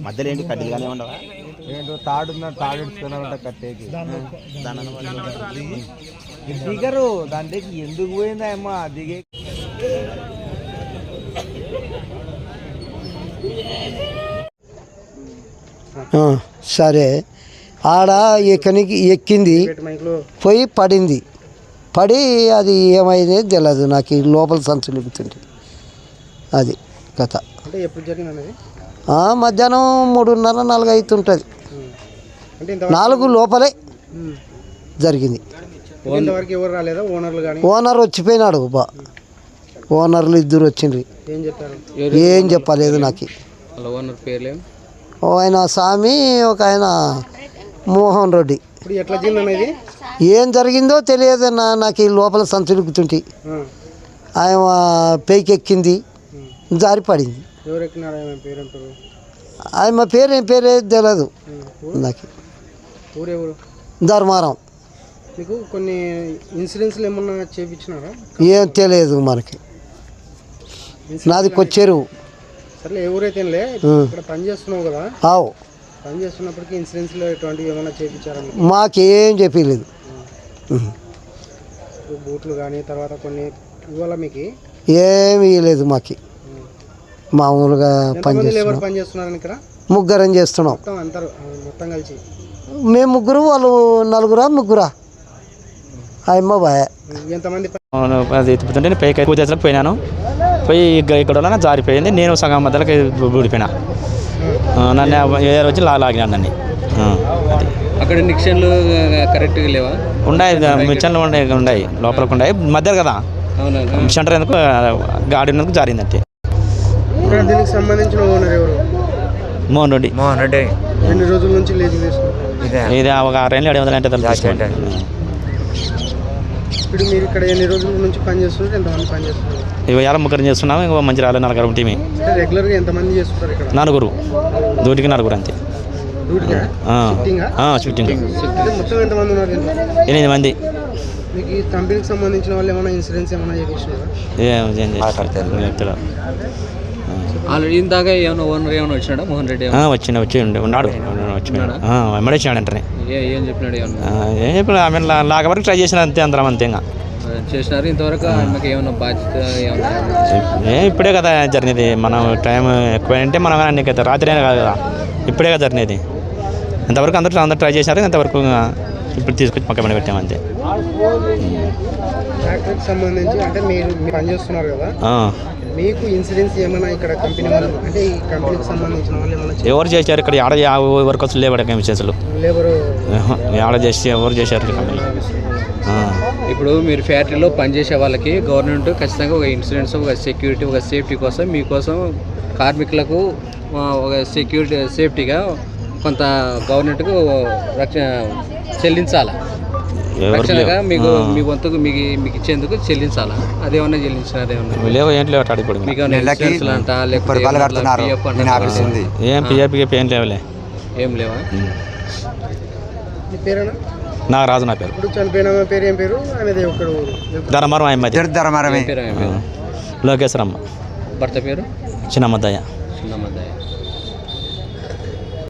మధ్యలో ఏంటి కడ్డీలుగానే ఉండవా? ఏంటో తాడున్న తాడు కట్టేకి దిగరు దాంట్లోకి ఎందుకు పోయిందా అమ్మా దిగే. సరే ఆడ ఎక్కింది పోయి పడింది. పడి అది ఏమైంది తెలియదు నాకు. లోపల సంచులు ఎక్కుతుంటే అది కథ. మధ్యాహ్నం 3:30, 4 అవుతుంటుంది. 4 లోపలే జరిగింది. ఓనర్ వచ్చిపోయినాడు. ఓనర్లు 2 వచ్చిండ్రు. ఏం చెప్పలేదు నాకు. ఆయన స్వామి, ఒక ఆయన మోహన్ రెడ్డి. ఏం జరిగిందో తెలియదు నాకు. లోపల సంచులుకుతుంటే ఆయన పైకి ఎక్కింది, జారి పడింది. ఆయన పేరు ఏం పేరు తెలియదు నాకు. ధర్మారం. మీకు కొన్ని ఇన్సూరెన్స్లు ఏమన్నా చేయించినారా? ఏం తెలియదు మనకి. నాది కొచ్చేరు. సరే ఎవరైతే ఇక్కడ పని చేస్తున్నావు కదా, పని చేస్తున్నప్పటికీ ఇన్సూరెన్స్లో ఎటువంటివి ఏమైనా చేయించారా? మాకేం చెప్పలేదు. బూట్లు కానీ తర్వాత కొన్ని ఇవాళ మీకు ఏమి ఇవ్వలేదు మాకు. మామూలుగా పని చేస్తున్నారు ఇక్కడ. 3 చేస్తున్నాం. మొత్తం కలిసి మేము 3, వాళ్ళు 4, అమ్మ బాయ్. ఎంతమంది? అది పైకి పూజలకు పోయినాను. పోయి ఇక్కడ జారిపోయింది. నేను సగం మధ్యలోకి ఊడిపోయినా. నన్ను వచ్చి లాగినాను నన్ను. అక్కడ నిక్షన్లు కరెక్ట్గా లేవా? ఉన్నాయి, మిషన్లు ఉన్నాయి లోపలికి ఉన్నాయి. మధ్యలో కదా సెంటర్ ఎందుకు గాడి ఉన్నందుకు జారిందంటే. దీనికి సంబంధించిన ఓనర్ ఎవరు? మోహన్ రెడ్డి. ఎన్ని రోజుల నుంచి లేదు? ఇది ఒక 6 ఏళ్ళు 700 అంటే తెలుసు. ఇప్పుడు మీరు ఇక్కడ ఎన్ని రోజుల నుంచి పని చేస్తున్నారు? ఎంతమంది పని చేస్తున్నారు? 3 చేస్తున్నాము. ఇంకో మంచి రాలేదు 4 టీమే. రెగ్యులర్గా ఎంతమంది చేస్తున్నారు ఇక్కడ? 4, డ్యూటీకి 4 అంతే. షిఫ్టింగ్ మొత్తం ఎంతమంది ఉన్నారు? 8 మంది. మీకు ఈ కంపెనీకి సంబంధించిన వాళ్ళు ఏమైనా ఇన్సూరెన్స్ ఏమైనా చేయించినారా? ఆల్రెడీ ఇందాక ఏమైనా ఓనర్ ఏమైనా వచ్చినాడా? మోహన్ రెడ్డి వచ్చి ఉన్నాడు. వెంబడి వచ్చినాడంటే ఏం చెప్పినాడు? ఏం చెప్పిన ఆమె లాగ వరకు ట్రై చేసిన అంతే, అందరం అంతే. ఇంకా చేసినారు. ఇంతవరకు ఆమెకి ఏమైనా బాధ్యత ఇప్పుడే కదా జరిగినది. మనం టైం ఎక్కువ అంటే మనం కదా రాత్రి అయినా కాదు కదా, ఇప్పుడే కదా జరిగినది. ఇంతవరకు అందరూ ట్రై చేసినారు. ఇంతవరకు ఇప్పుడు తీసుకొచ్చి పక్కన పెట్టాము అంతే. ఫ్యాక్టరీకి సంబంధించి అంటే మీరు పని చేస్తున్నారు కదా, మీకు ఇన్సూరెన్స్ ఏమైనా ఇక్కడ కంపెనీ వాళ్ళు అంటే ఈ కంపెనీకి సంబంధించిన వాళ్ళు ఏమైనా ఎవరు చేశారు? ఇక్కడ ఆడ వరకు అసలు లేబర్ ఇన్సూరెన్స్లు ఆడ చేసి ఎవరు చేశారు కంపెనీ? ఇప్పుడు మీరు ఫ్యాక్టరీలో పనిచేసే వాళ్ళకి గవర్నమెంట్ ఖచ్చితంగా ఒక ఇన్సూరెన్స్, ఒక సెక్యూరిటీ, ఒక సేఫ్టీ కోసం మీకోసం కార్మికులకు ఒక సేఫ్టీగా కొంత గవర్నమెంట్కు చెల్లించాలా? రక్షణగా మీకు మీ వంతుకు మీకు ఇచ్చేందుకు చెల్లించాలా? అదేమన్నా చెల్లించినారు? ఏం లేవా? నాకు రాజు నా పేరు. చనిపోయిన పేరు ఏం పేరు? ధర్మవరం. లోకేశ్వరమ్మ. భర్త పేరు? చిన్నమ్మదయ్య.